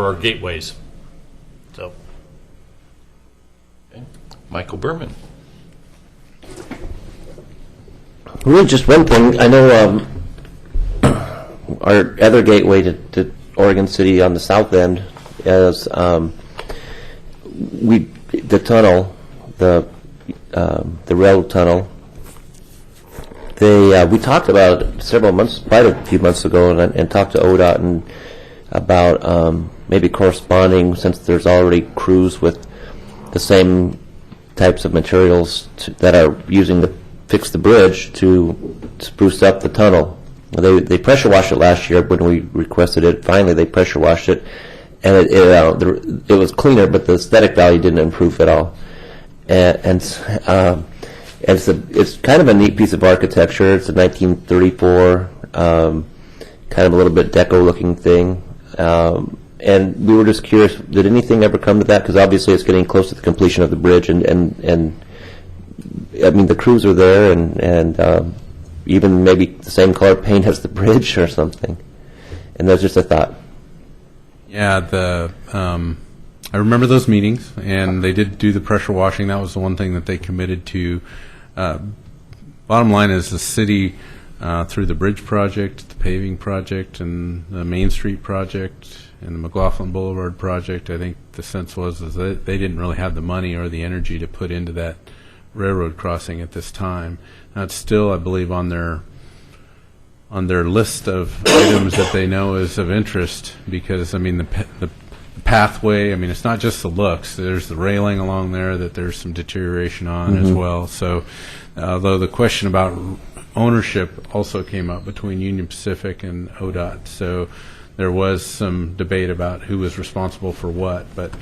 our gateways. So, Michael Berman. Really, just one thing. I know our other gateway to Oregon City on the south end is the tunnel, the rail tunnel. We talked about it several months, quite a few months ago, and talked to ODOT and about maybe corresponding, since there's already crews with the same types of materials that are using to fix the bridge to spruce up the tunnel. They pressure washed it last year when we requested it. Finally, they pressure washed it, and it was cleaner, but the aesthetic value didn't improve at all. And it's kind of a neat piece of architecture. It's a 1934 kind of a little bit deco-looking thing. And we were just curious, did anything ever come to that? Because obviously it's getting close to the completion of the bridge, and I mean, the crews are there, and even maybe the same color paint as the bridge or something. And that's just a thought. Yeah, I remember those meetings, and they did do the pressure washing. That was the one thing that they committed to. Bottom line is the city, through the bridge project, the paving project, and the Main Street project, and the McLaughlin Boulevard project, I think the sense was that they didn't really have the money or the energy to put into that railroad crossing at this time. That's still, I believe, on their list of items that they know is of interest, because I mean the pathway, I mean, it's not just the looks. There's the railing along there that there's some deterioration on as well. So although the question about ownership also came up between Union Pacific and ODOT, so there was some debate about who was responsible for what, but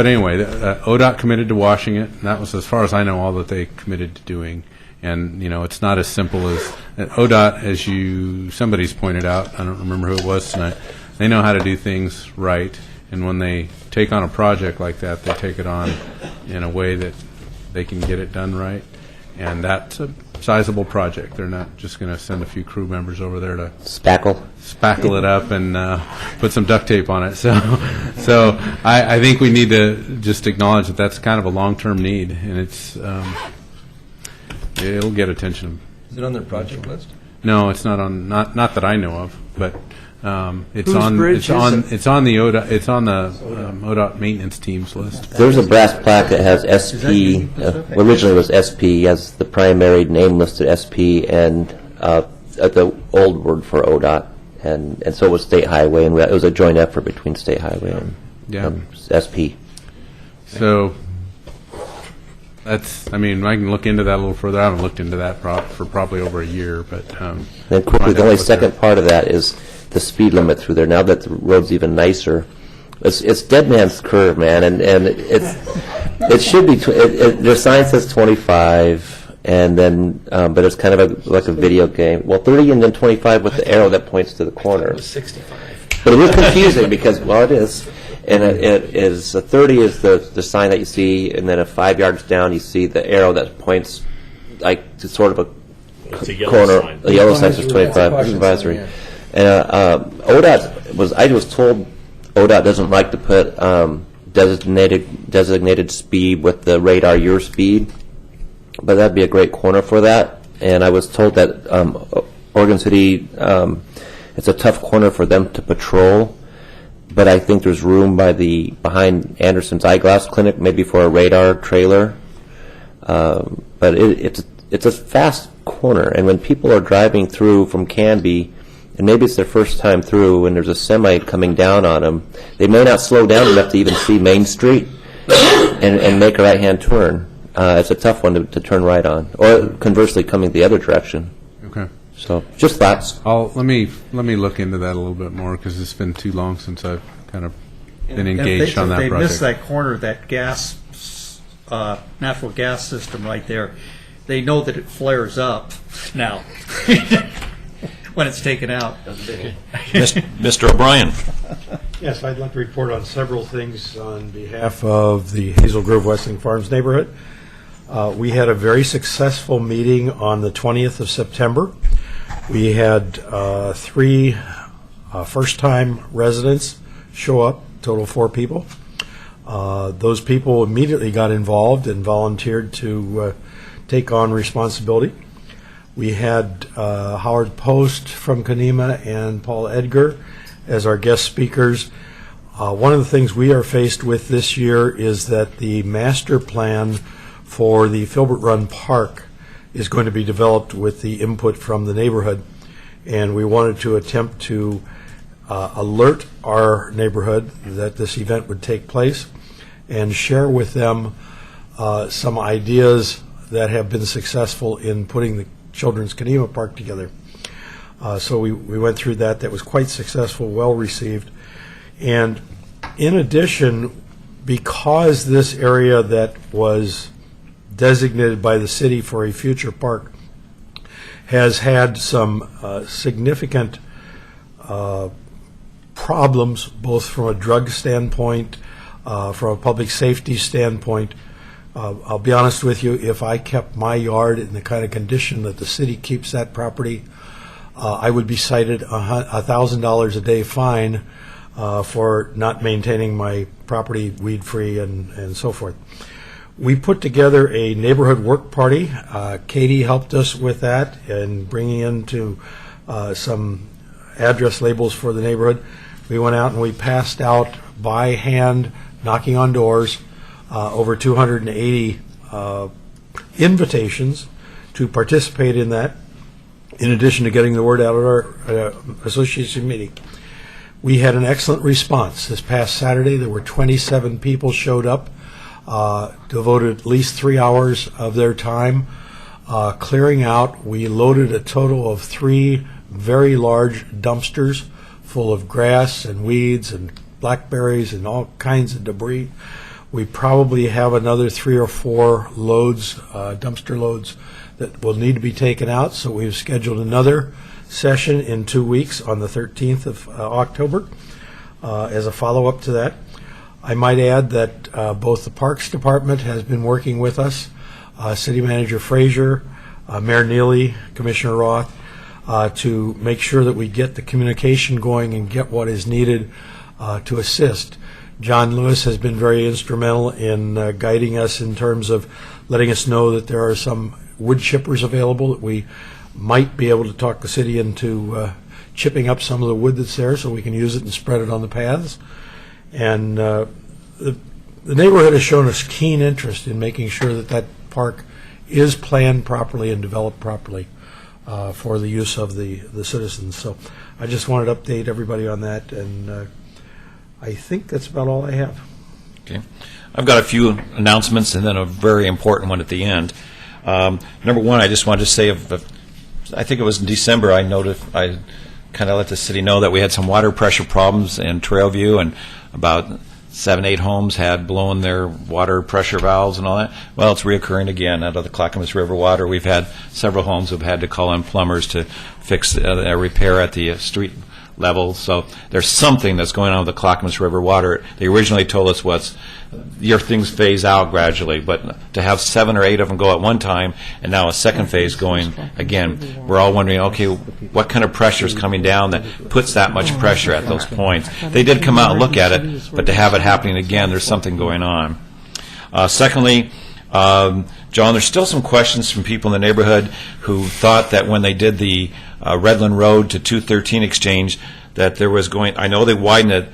anyway, ODOT committed to washing it, and that was, as far as I know, all that they committed to doing. And, you know, it's not as simple as ODOT, as somebody's pointed out, I don't remember who it was tonight, they know how to do things right, and when they take on a project like that, they take it on in a way that they can get it done right, and that's a sizable project. They're not just going to send a few crew members over there to spackle it up and put some duct tape on it. So I think we need to just acknowledge that that's kind of a long-term need, and it'll get attention. Is it on their project list? No, it's not on. Not that I know of, but it's Whose on. bridge It's is on. it? It's on the ODOT. It's on the ODOT maintenance team's list. There's a brass plaque that has SP. Originally it was SP as the primary name listed, SP, and the old word for ODOT, and so it was State Highway, and it was a joint effort between State Highway and SP. So that's. I mean, I can look into that a little further. I haven't looked into that for probably over a year, but. Then quickly, the only second part of that is the speed limit through there. Now that the road's even nicer, it's dead man's curve, man, and it should be. Their sign says 25, and then but it's kind of like a video game. Well, 30 and then 25 with the arrow that points to the corner. 65. But it is confusing because it is, and it is 30 is the sign that you see, and then 5 yards down you see the arrow that points like to sort of a it's a yellow corner. sign. The yellow sign says 25. It's advisory. And I was told ODOT doesn't like to put designated speed with the radar your speed, but that'd be a great corner for that. And I was told that Oregon City, it's a tough corner for them to patrol, but I think there's room behind Anderson's Eyeglass Clinic, maybe for a radar trailer. But it's a fast corner, and when people are driving through from Canby, and maybe it's their first time through, and there's a semi coming down on them, they may not slow down enough to even see Main Street and make a right-hand turn. It's a tough one to turn right on, or conversely, coming the other direction. Okay. So, just thoughts. Let me look into that a little bit more, because it's been too long since I've kind of been engaged on that If they project. miss that corner, that natural gas system right there, they know that it flares up now when it's taken out. Mr. O'Brien. Yes, I'd like to report on several things on behalf of the Hazel Grove Westing Farms neighborhood. We had a very successful meeting on the 20th of September. We had 3 first-time residents show up, total 4 people. Those people immediately got involved and volunteered to take on responsibility. We had Howard Post from Conema and Paul Edgar as our guest speakers. One of the things we are faced with this year is that the master plan for the Filbert Run Park is going to be developed with the input from the neighborhood, and we wanted to attempt to alert our neighborhood that this event would take place and share with them some ideas that have been successful in putting the Children's Conema Park together. So we went through that. That was quite successful, well received. And in addition, because this area that was designated by the city for a future park has had some significant problems, both from a drug standpoint, from a public safety standpoint. I'll be honest with you, if I kept my yard in the kind of condition that the city keeps that property, I would be cited $1,000 a day fine for not maintaining my property weed-free and so forth. We put together a neighborhood work party. Katie helped us with that and bringing into some address labels for the neighborhood. We went out and we passed out by hand, knocking on doors, over 280 invitations to participate in that, in addition to getting the word out at our association meeting. We had an excellent response. This past Saturday, there were 27 people showed up, devoted at least 3 hours of their time clearing out. We loaded a total of 3 very large dumpsters full of grass and weeds and blackberries and all kinds of debris. We probably have another 3 or 4 loads, dumpster loads, that will need to be taken out. So we've scheduled another session in 2 weeks on the 13th of October as a follow-up to that. I might add that both the Parks Department has been working with us, City Manager Frazier, Mayor Neely, Commissioner Roth, to make sure that we get the communication going and get what is needed to assist. John Lewis has been very instrumental in guiding us in terms of letting us know that there are some wood chippers available, that we might be able to talk the city into chipping up some of the wood that's there so we can use it and spread it on the paths. And the neighborhood has shown us keen interest in making sure that that park is planned properly and developed properly for the use of the citizens. So I just wanted to update everybody on that, and I think that's about all I have. Okay. I've got a few announcements and then a very important one at the end. Number one, I just wanted to say, I think it was in December, I kind of let the city know that we had some water pressure problems in Trailview, and about 7-8 homes had blown their water pressure valves and all that. Well, it's reoccurring again out of the Clackamas River water. We've had several homes who've had to call in plumbers to fix a repair at the street level. So there's something that's going on with the Clackamas River water. They originally told us your things phase out gradually, but to have 7 or 8 of them go at one time and now a second phase going again, we're all wondering, okay, what kind of pressure is coming down that puts that much pressure at those points? They did come out and look at it, but to have it happening again, there's something going on. Secondly, John, there's still some questions from people in the neighborhood who thought that when they did the Redland Road to 213 exchange, that there was I know they widened it,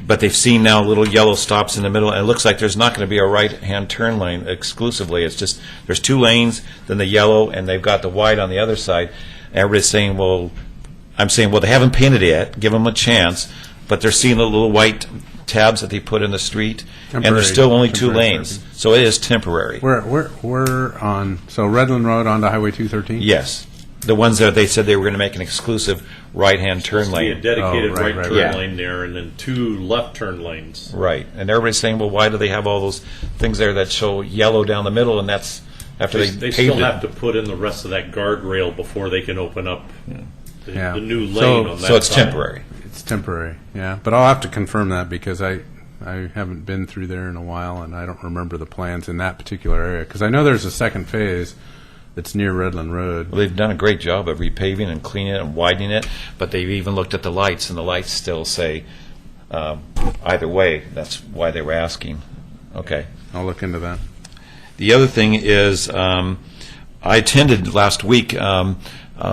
but they've seen now little yellow stops in the middle, and it looks like there's not going to be a right-hand turn lane exclusively. It's just, there's 2 lanes, then the yellow, and they've got the white on the other side. Everybody's saying, well, they haven't painted it yet, give them a chance, but they're seeing the little white tabs that they put in the street, and there's still only 2 lanes, so it is temporary. We're on, so Redland Road onto Highway 213? Yes. The ones that they said they were going to make an exclusive right-hand turn Be a lane. dedicated right, right right, turn right. lane there, and then 2 left turn lanes. Right. And everybody's saying, well, why do they have all those things there that show yellow down the middle, and that's after They they still paved have it. to put in the rest of that guardrail before they can open up Yeah. the new So- lane on that So it's side. temporary. It's temporary, yeah. But I'll have to confirm that because I haven't been through there in a while, and I don't remember the plans in that particular area. Because I know there's a second phase that's near Redland Road. Well, they've done a great job of repaving and cleaning it and widening it, but they've even looked at the lights, and the lights still say either way. That's why they were asking. Okay. I'll look into that. The other thing is, I attended last week, I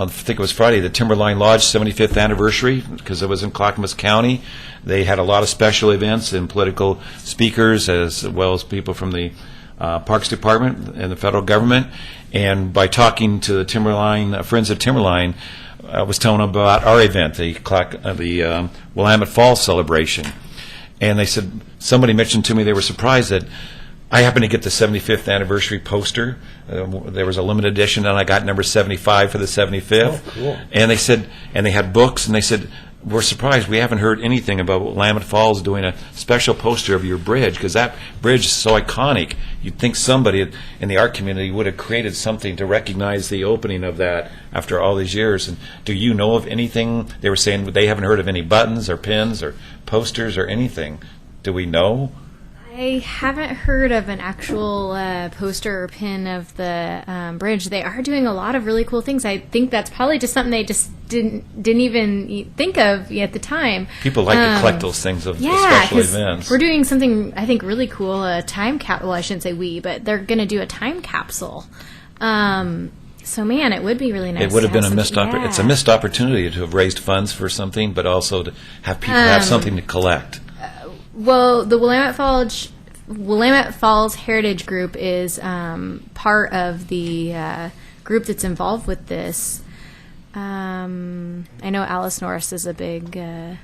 think it was Friday, the Timberline Lodge 75th anniversary, because it was in Clackamas County. They had a lot of special events and political speakers, as well as people from the Parks Department and the federal government. And by talking to the Timberline, Friends of Timberline, I was telling them about our event, the Willamette Falls celebration. And they said, somebody mentioned to me they were surprised that I happened to get the 75th anniversary poster. There was a limited edition, and I got number 75 for the 75th. Oh, cool. And they said, and they had books, and they said, we're surprised. We haven't heard anything about Willamette Falls doing a special poster of your bridge, because that bridge is so iconic. You'd think somebody in the art community would have created something to recognize the opening of that after all these years. And do you know of anything? They were saying they haven't heard of any buttons or pins or posters or anything. Do we know? I haven't heard of an actual poster or pin of the bridge. They are doing a lot of really cool things. I think that's probably just something they just didn't even think of at the time. People like to collect those things of Yeah, special 'cause events. we're doing something I think really cool. A time cap. Well, I shouldn't say we, but they're going to do a time capsule. So man, it would be really nice. It would have to been a some- missed opportunity. It's a yeah. missed opportunity to have raised funds for something, but also to have people have something to collect. Well, the Willamette Falls Heritage Group is part of the group that's involved with this. I know Alice Norris is a big head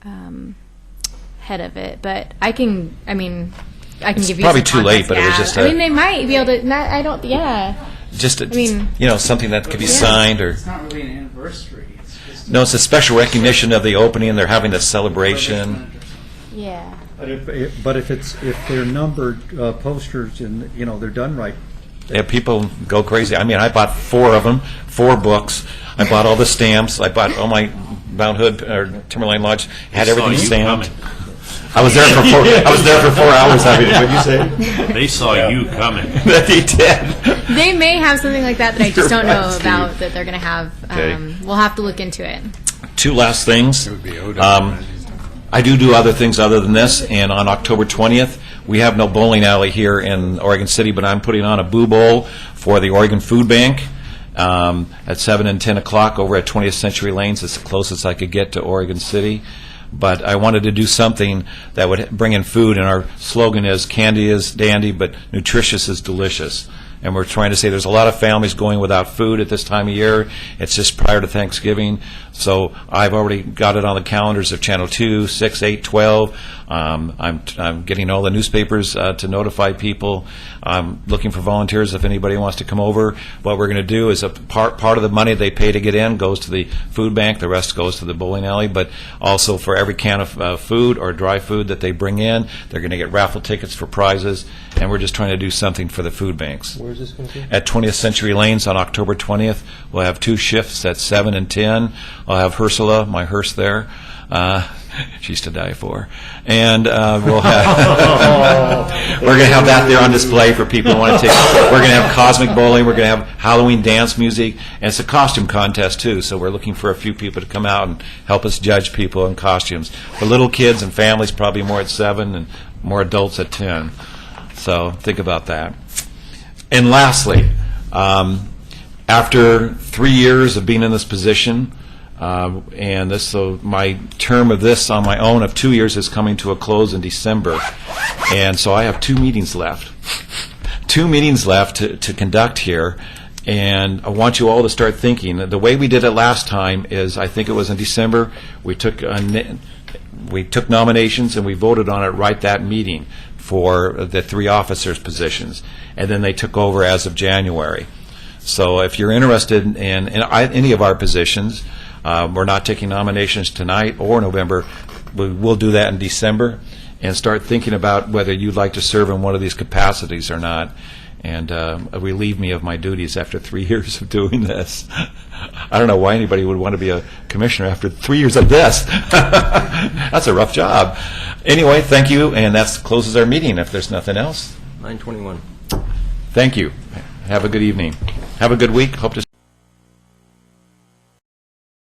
of it, but I can give you probably some too late, context. but it was Yeah. just I a- mean, they might be able to. I don't. Yeah. Just, mean- something that could be signed or. It's not really an anniversary. It's just No, it's a special recognition of the opening. They're having a celebration. Yeah. But if they're numbered posters and, they're done right, Yeah, people go crazy. I mean, I bought 4 of them, 4 books. I bought all the stamps. I bought all my Mount Hood or Timberline Lodge had Saw everything you stamped. coming. I was there for 4. I was there for 4 hours. I mean, what'd you say? They saw you coming. That he did. They may have something like that I just don't You're know right, Steve. about that they're going to have. Okay. We'll have to look into it. 2 last things. It would be ODOT. I do other things other than this, and on October 20th, we have no bowling alley here in Oregon City, but I'm putting on a Boo Bowl for the Oregon Food Bank at 7 and 10 o'clock over at 20th Century Lanes. It's the closest I could get to Oregon City. But I wanted to do something that would bring in food, and our slogan is, candy is dandy, but nutritious is delicious. And we're trying to say there's a lot of families going without food at this time of year. It's just prior to Thanksgiving. So I've already got it on the calendars of Channel 2, 6, 8, 12. I'm getting all the newspapers to notify people. I'm looking for volunteers if anybody wants to come over. What we're going to do is a part of the money they pay to get in goes to the food bank. The rest goes to the bowling alley. But also for every can of food or dry food that they bring in, they're going to get raffle tickets for prizes. And we're just trying to do something for the food banks. Where is this going to be? At 20th Century Lanes on October 20th. We'll have 2 shifts at 7 and 10. I'll have Ursula, my hearse there. She's to die for. And we'll have, we're going to have that there on display for people who want to take. We're going to have cosmic bowling. We're going to have Halloween dance music. And it's a costume contest, too. So we're looking for a few people to come out and help us judge people in costumes. For little kids and families, probably more at 7 and more adults at 10. So think about that. And lastly, after 3 years of being in this position, so my term of this on my own of 2 years is coming to a close in December, and so I have 2 meetings left. 2 meetings left to conduct here, and I want you all to start thinking. The way we did it last time is, I think it was in December, we took nominations and we voted on it right that meeting for the 3 officers' positions, and then they took over as of January. So if you're interested in any of our positions, we're not taking nominations tonight or November. We'll do that in December, and start thinking about whether you'd like to serve in one of these capacities or not, and relieve me of my duties after 3 years of doing this. I don't know why anybody would want to be a commissioner after 3 years of this. That's a rough job. Anyway, thank you, and that closes our meeting if there's nothing else. 9:21. Thank you. Have a good evening. Have a good week. Hope to